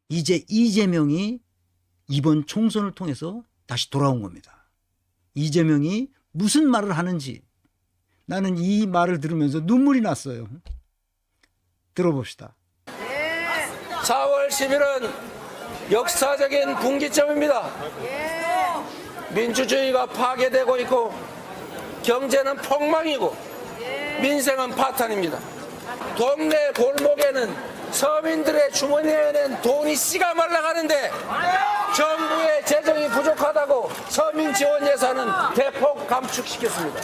이제 이재명이 이번 총선을 통해서 다시 돌아온 겁니다. 이재명이 무슨 말을 하는지 나는 이 말을 들으면서 눈물이 났어요. 들어봅시다. 4월 10일은 역사적인 분기점입니다. 민주주의가 파괴되고 있고 경제는 폭망이고 민생은 파탄입니다. 동네 골목에는 서민들의 주머니에 낸 돈이 씨가 말라가는데 정부의 재정이 부족하다고 서민 지원 예산은 대폭 감축시켰습니다.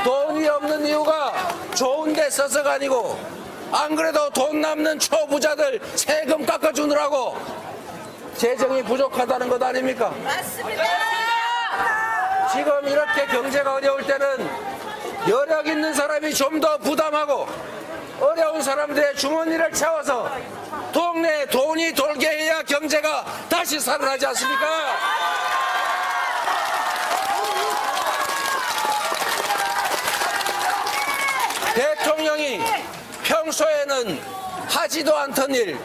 돈이 없는 이유가 좋은 데 써서가 아니고 안 그래도 돈 남는 초부자들 세금 깎아주느라고 재정이 부족하다는 것 아닙니까? 맞습니다. 지금 이렇게 경제가 어려울 때는 여력 있는 사람이 좀 더 부담하고 어려운 사람들의 주머니를 채워서 동네에 돈이 돌게 해야 경제가 다시 살아나지 않습니까? 대통령이 평소에는 하지도 않던 일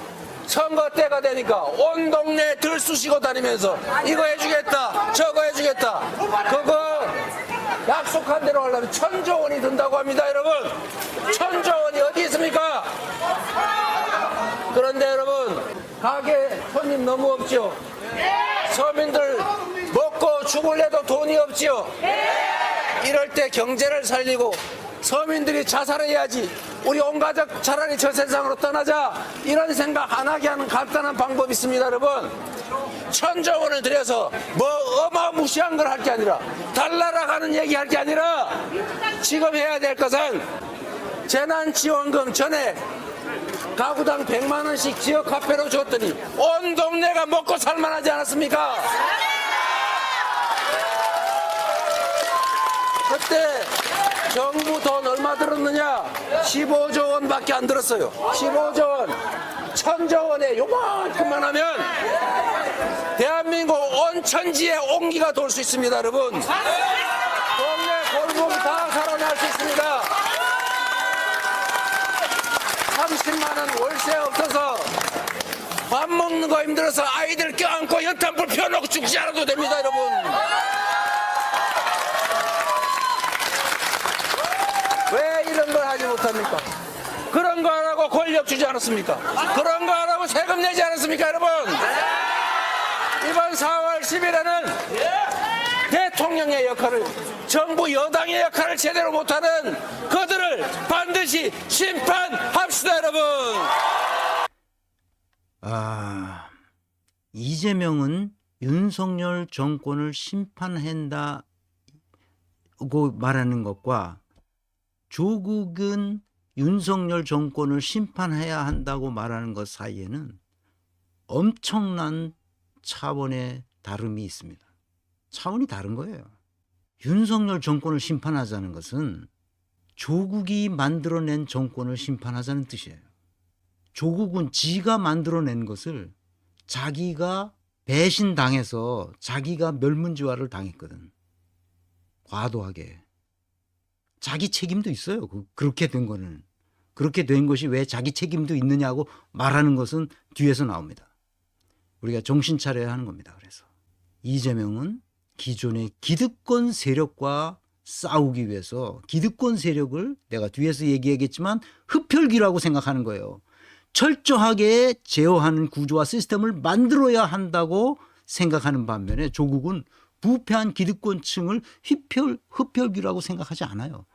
선거 때가 되니까 온 동네 들쑤시고 다니면서 이거 해주겠다 저거 해주겠다 그거 약속한 대로 하려면 1,000조 원이 든다고 합니다. 여러분 1,000조 원이 어디 있습니까? 그런데 여러분 가게 손님 너무 없지요. 서민들 먹고 죽을래도 돈이 없지요. 이럴 때 경제를 살리고 서민들이 자살해야지 우리 온 가족 차라리 저 세상으로 떠나자 이런 생각 안 하게 하는 간단한 방법이 있습니다. 여러분 1,000조 원을 들여서 뭐 어마무시한 걸 할 게 아니라 달나라 가는 얘기 할 게 아니라 지금 해야 될 것은 재난지원금 전에 가구당 100만 원씩 지역 카페로 줬더니 온 동네가 먹고 살만하지 않았습니까? 그때 정부 돈 얼마 들었느냐? 15조 원밖에 안 들었어요. 15조 원. 1,000조 원에 요만큼만 하면 대한민국 온 천지에 온기가 돌 수 있습니다, 여러분. 동네 골목이 다 살아날 수 있습니다. 30만 원 월세 없어서 밥 먹는 거 힘들어서 아이들 껴안고 연탄불 펴놓고 죽지 않아도 됩니다, 여러분. 왜 이런 걸 하지 못합니까? 그런 거 하라고 권력 주지 않았습니까? 그런 거 하라고 세금 내지 않았습니까, 여러분? 이번 4월 10일에는 대통령의 역할을, 정부 여당의 역할을 제대로 못하는 그들을 반드시 심판합시다, 여러분. 이재명은 윤석열 정권을 심판한다고 말하는 것과 조국은 윤석열 정권을 심판해야 한다고 말하는 것 사이에는 엄청난 차원의 다름이 있습니다. 차원이 다른 거예요. 윤석열 정권을 심판하자는 것은 조국이 만들어낸 정권을 심판하자는 뜻이에요. 조국은 지가 만들어낸 것을 자기가 배신당해서 자기가 멸문지화를 당했거든. 과도하게. 자기 책임도 있어요. 그렇게 된 거는. 그렇게 된 것이 왜 자기 책임도 있느냐고 말하는 것은 뒤에서 나옵니다. 우리가 정신 차려야 하는 겁니다. 그래서 이재명은 기존의 기득권 세력과 싸우기 위해서 기득권 세력을 내가 뒤에서 얘기하겠지만 흡혈귀라고 생각하는 거예요. 철저하게 제어하는 구조와 시스템을 만들어야 한다고 생각하는 반면에 조국은 부패한 기득권층을 흡혈귀라고 생각하지 않아요.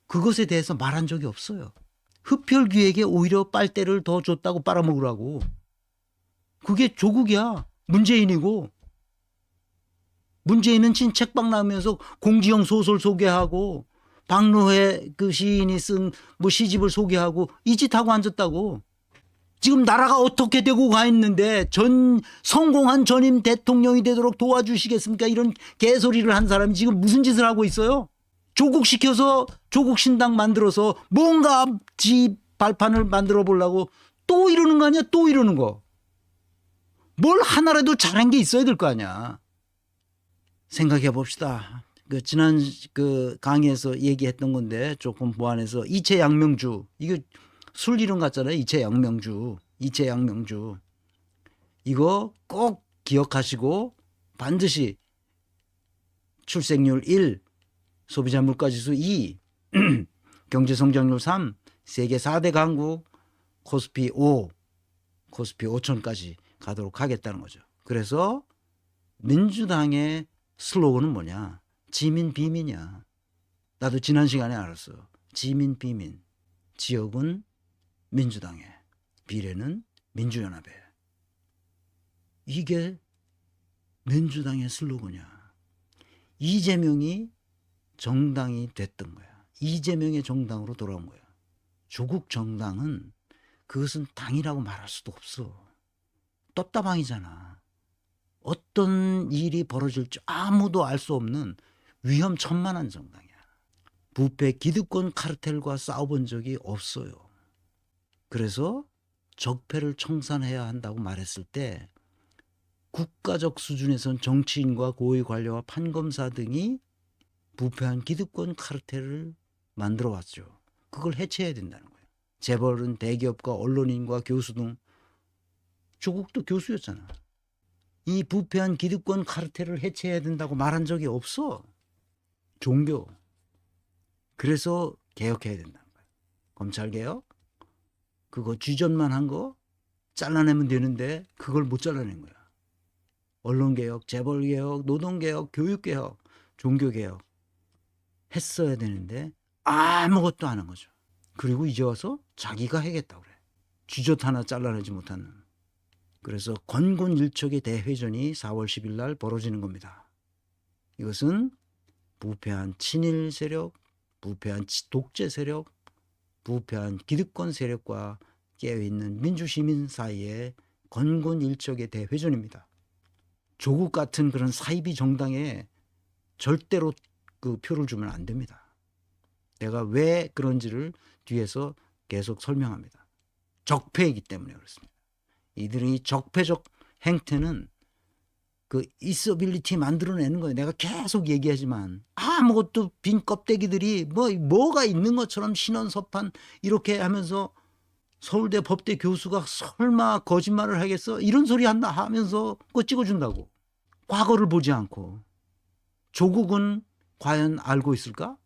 그것에 대해서 말한 적이 없어요. 흡혈귀에게 오히려 빨대를 더 줬다고 빨아먹으라고. 그게 조국이야. 문재인이고. 문재인은 진 책방 나오면서 공지영 소설 소개하고 박노해 그 시인이 쓴 뭐 시집을 소개하고 이 짓 하고 앉았다고. 지금 나라가 어떻게 되고 가 있는데 성공한 전임 대통령이 되도록 도와주시겠습니까? 이런 개소리를 한 사람이 지금 무슨 짓을 하고 있어요? 조국 시켜서 조국 신당 만들어서 뭔가 지 발판을 만들어 보려고 또 이러는 거 아니야? 또 이러는 거. 뭘 하나라도 잘한 게 있어야 될 거 아니야. 생각해 봅시다. 지난 강의에서 얘기했던 건데 조금 보완해서 이채 양명주, 이거 술 이름 같잖아요. 이채 양명주. 이거 꼭 기억하시고 반드시 출생률 1, 소비자 물가지수 2, 경제성장률 3, 세계 4대 강국, 코스피 5, 코스피 5천까지 가도록 하겠다는 거죠. 그래서 민주당의 슬로건은 뭐냐? 지민 비민이야. 나도 지난 시간에 알았어. 지민 비민. 지역은 민주당에, 비례는 민주연합에. 이게 민주당의 슬로건이야. 이재명이 정당이 됐던 거야. 이재명의 정당으로 돌아온 거야. 조국 정당은 그것은 당이라고 말할 수도 없어. 떴다방이잖아. 어떤 일이 벌어질 줄 아무도 알 수 없는 위험천만한 정당이야. 부패 기득권 카르텔과 싸워본 적이 없어요. 그래서 적폐를 청산해야 한다고 말했을 때 국가적 수준에선 정치인과 고위 관료와 판검사 등이 부패한 기득권 카르텔을 만들어 왔죠. 그걸 해체해야 된다는 거예요. 재벌은 대기업과 언론인과 교수 등, 조국도 교수였잖아. 이 부패한 기득권 카르텔을 해체해야 된다고 말한 적이 없어. 종교. 그래서 개혁해야 된다는 거예요. 검찰개혁. 그거 쥐전만 한 거 잘라내면 되는데 그걸 못 잘라낸 거야. 언론개혁, 재벌개혁, 노동개혁, 교육개혁, 종교개혁 했어야 되는데 아무것도 안 한 거죠. 그리고 이제 와서 자기가 하겠다고 그래. 쥐젓 하나 잘라내지 못하는. 그래서 권곤일척의 대회전이 4월 10일 날 벌어지는 겁니다. 이것은 부패한 친일 세력, 부패한 독재 세력, 부패한 기득권 세력과 깨어있는 민주시민 사이의 권곤일척의 대회전입니다. 조국 같은 그런 사이비 정당에 절대로 그 표를 주면 안 됩니다. 내가 왜 그런지를 뒤에서 계속 설명합니다. 적폐이기 때문에 그렇습니다. 이들의 적폐적 행태는 그 있어빌리티 만들어내는 거예요. 내가 계속 얘기하지만 아무것도 빈 껍데기들이 뭐가 있는 것처럼 신원서판 이렇게 하면서 서울대 법대 교수가 설마 거짓말을 하겠어? 이런 소리 한다 하면서 그거 찍어준다고. 과거를 보지 않고. 조국은 과연 알고 있을까?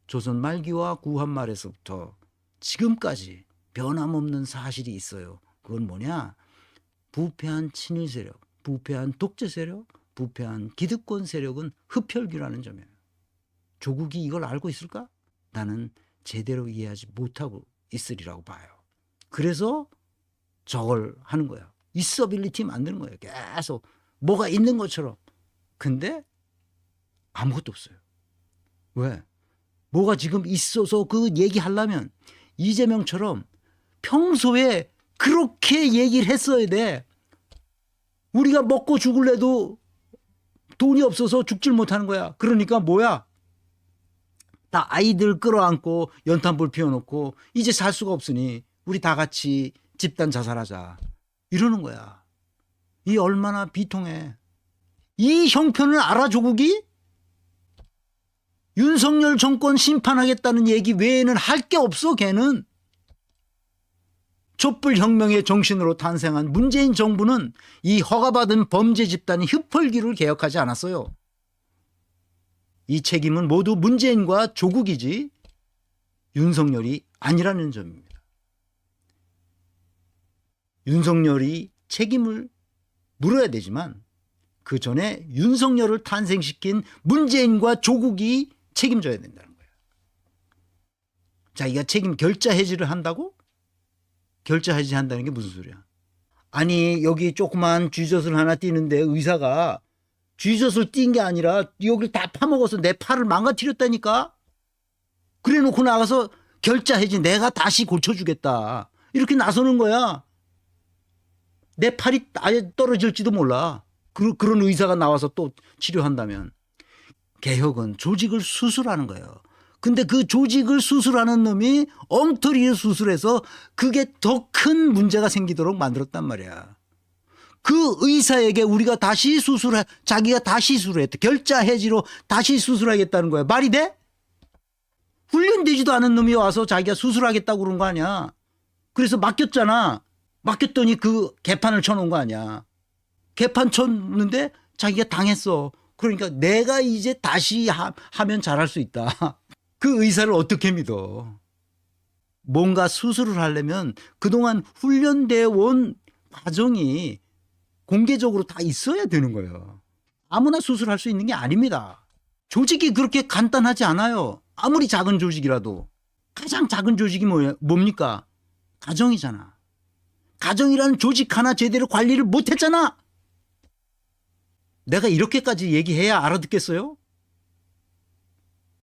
조선 말기와 구한 말에서부터 지금까지 변함없는 사실이 있어요. 그건 뭐냐? 부패한 친일 세력, 부패한 독재 세력, 부패한 기득권 세력은 흡혈귀라는 점이에요. 조국이 이걸 알고 있을까? 나는 제대로 이해하지 못하고 있으리라고 봐요. 그래서 저걸 하는 거야. 있어빌리티 만드는 거예요. 계속 뭐가 있는 것처럼. 근데 아무것도 없어요. 왜? 뭐가 지금 있어서 그 얘기하려면 이재명처럼 평소에 그렇게 얘기를 했어야 돼. 우리가 먹고 죽을래도 돈이 없어서 죽질 못하는 거야. 그러니까 뭐야? 다 아이들 끌어안고 연탄불 피워놓고 이제 살 수가 없으니 우리 다 같이 집단 자살하자. 이러는 거야. 이 얼마나 비통해. 이 형편을 알아 조국이? 윤석열 정권 심판하겠다는 얘기 외에는 할 게 없어 걔는. 촛불혁명의 정신으로 탄생한 문재인 정부는 이 허가받은 범죄 집단의 흡혈귀를 개혁하지 않았어요. 이 책임은 모두 문재인과 조국이지 윤석열이 아니라는 점입니다. 윤석열이 책임을 물어야 되지만 그 전에 윤석열을 탄생시킨 문재인과 조국이 책임져야 된다는 거예요. 자기가 책임 결자 해지를 한다고? 결자 해지한다는 게 무슨 소리야? 아니 여기 조그만 쥐젖을 하나 띄는데 의사가 쥐젖을 띈 게 아니라 여기를 다 파먹어서 내 팔을 망가뜨렸다니까? 그래 놓고 나가서 결자 해지 내가 다시 고쳐주겠다. 이렇게 나서는 거야. 내 팔이 아예 떨어질지도 몰라. 그런 의사가 나와서 또 치료한다면. 개혁은 조직을 수술하는 거예요. 근데 그 조직을 수술하는 놈이 엉터리를 수술해서 그게 더 큰 문제가 생기도록 만들었단 말이야. 그 의사에게 우리가 다시 자기가 다시 수술했다. 결자 해지로 다시 수술하겠다는 거야. 말이 돼? 훈련되지도 않은 놈이 와서 자기가 수술하겠다고 그런 거 아니야. 그래서 맡겼잖아. 맡겼더니 그 개판을 쳐놓은 거 아니야. 개판 쳤는데 자기가 당했어. 그러니까 내가 이제 다시 하면 잘할 수 있다. 그 의사를 어떻게 믿어? 뭔가 수술을 하려면 그동안 훈련되어 온 과정이 공개적으로 다 있어야 되는 거예요. 아무나 수술할 수 있는 게 아닙니다. 조직이 그렇게 간단하지 않아요. 아무리 작은 조직이라도. 가장 작은 조직이 뭡니까? 가정이잖아. 가정이라는 조직 하나 제대로 관리를 못했잖아. 내가 이렇게까지 얘기해야 알아듣겠어요?